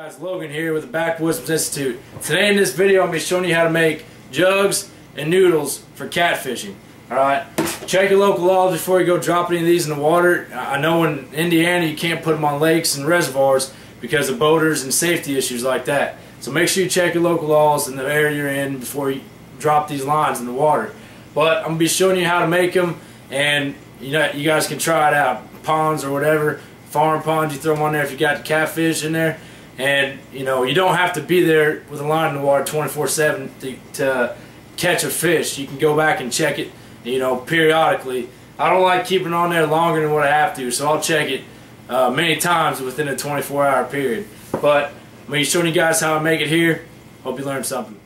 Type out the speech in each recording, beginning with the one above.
Guys, Logan here with the Backwoodsman Institute. Today in this video I'm going to be showing you how to make jugs and noodles for catfishing. Alright, check your local laws before you go drop any of these in the water. I know in Indiana you can't put them on lakes and reservoirs because of boaters and safety issues like that. So make sure you check your local laws in the area you're in before you drop these lines in the water. But I'm going to be showing you how to make them, and you guys can try it out. Ponds or whatever, farm ponds, you throw them on there if you got the catfish in there. And you don't have to be there with a line in the water 24/7 to catch a fish. You can go back and check it, periodically. I don't like keeping it on there longer than what I have to, so I'll check it many times within a 24-hour period. But I'm going to be showing you guys how I make it here. Hope you learned something.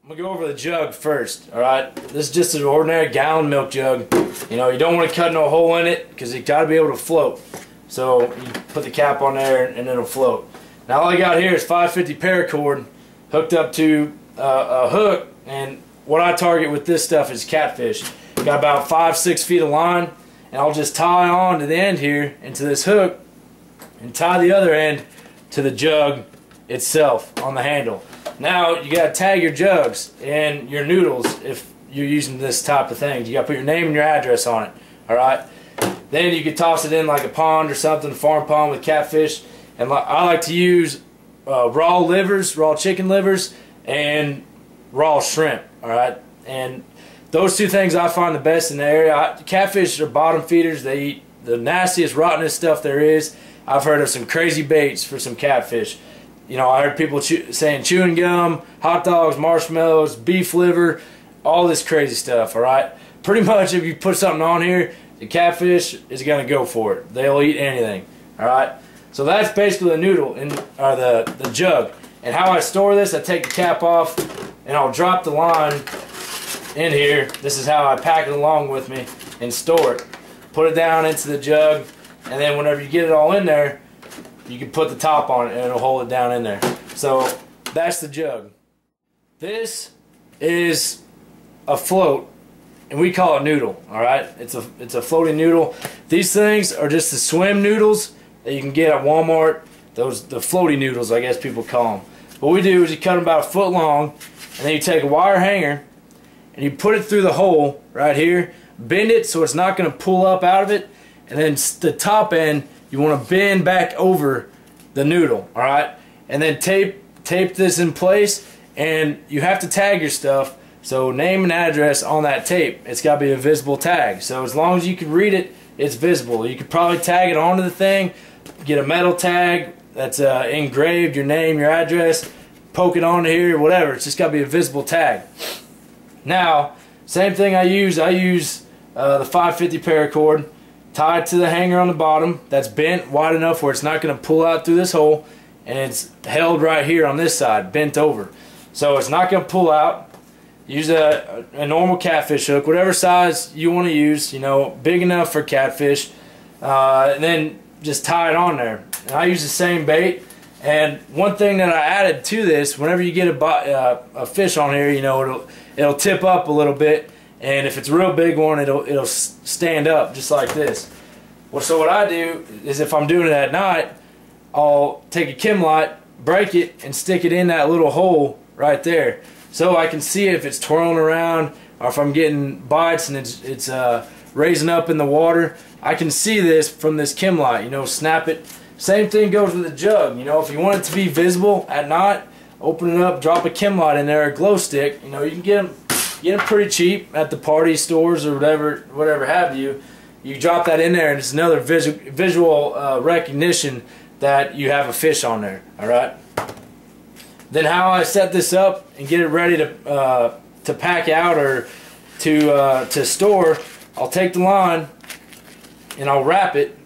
I'm going to go over the jug first, alright? This is just an ordinary gallon milk jug. You don't want to cut no hole in it because it's got to be able to float. So you put the cap on there and it'll float. Now all I got here is 550 paracord hooked up to a hook, and what I target with this stuff is catfish. Got about 5-6 feet of line, and I'll just tie on to the end here into this hook and tie the other end to the jug itself on the handle. Now you got to tag your jugs and your noodles if you're using this type of thing. You got to put your name and your address on it. Alright? Then you could toss it in like a pond or something, a farm pond with catfish. And I like to use raw livers, raw chicken livers, and raw shrimp. Alright? And those two things I find the best in the area. Catfish are bottom feeders. They eat the nastiest, rottenest stuff there is. I've heard of some crazy baits for some catfish. I heard people saying chewing gum, hot dogs, marshmallows, beef liver, all this crazy stuff. Alright? Pretty much if you put something on here, the catfish is going to go for it. They'll eat anything. Alright? So that's basically the noodle, or the jug. And how I store this, I take the cap off and I'll drop the line in here. This is how I pack it along with me and store it. Put it down into the jug, and then whenever you get it all in there, you can put the top on it and it'll hold it down in there. So that's the jug. This is a float, and we call it noodle. Alright, it's a floating noodle. These things are just the swim noodles that you can get at Walmart. The floaty noodles, I guess people call them. What we do is you cut them about a foot long, and then you take a wire hanger and you put it through the hole right here, bend it so it's not going to pull up out of it, and then the top end you want to bend back over the noodle. Alright, and then tape this in place, and you have to tag your stuff. So name and address on that tape. It's got to be a visible tag. So as long as you can read it, it's visible. You could probably tag it onto the thing, get a metal tag that's engraved, your name, your address, poke it onto here, whatever. It's just got to be a visible tag. Now, same thing I use the 550 paracord, tied to the hanger on the bottom that's bent wide enough where it's not going to pull out through this hole, and it's held right here on this side, bent over. So it's not going to pull out. Use a normal catfish hook, whatever size you want to use, big enough for catfish, and then just tie it on there. And I use the same bait. And one thing that I added to this, whenever you get a fish on here, it'll tip up a little bit, and if it's a real big one, it'll stand up just like this. Well, so what I do is, if I'm doing it at night, I'll take a chem light, break it, and stick it in that little hole right there. So I can see if it's twirling around, or if I'm getting bites and it's raising up in the water. I can see this from this chem light, snap it. Same thing goes with the jug. If you want it to be visible at night, open it up, drop a chem light in there, a glow stick. You can get them pretty cheap at the party stores or whatever have you. You drop that in there, and it's another visual recognition that you have a fish on there. Alright? Then how I set this up and get it ready to pack out or to store, I'll take the line and I'll wrap it,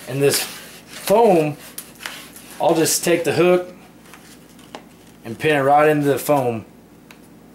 and this foam, I'll just take the hook and pin it right into the foam,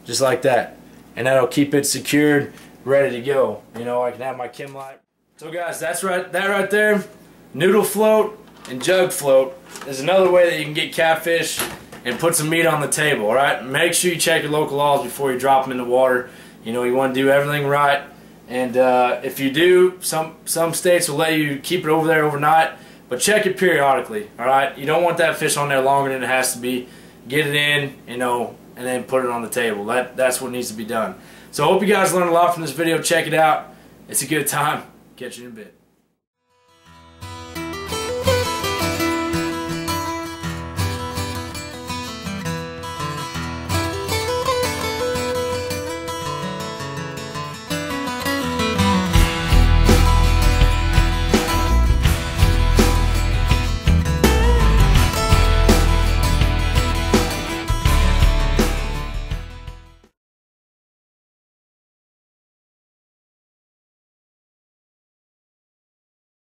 just like that, and that'll keep it secured, ready to go. I can have my chem light. So guys, that right there, noodle float and jug float, is another way that you can get catfish and put some meat on the table. Alright, make sure you check your local laws before you drop them in the water. You want to do everything right, and if you do, some states will let you keep it over there overnight, but check it periodically. Alright, you don't want that fish on there longer than it has to be. Get it in, you know, and then put it on the table. That's what needs to be done. So I hope you guys learned a lot from this video. Check it out. It's a good time. Catch you in a bit.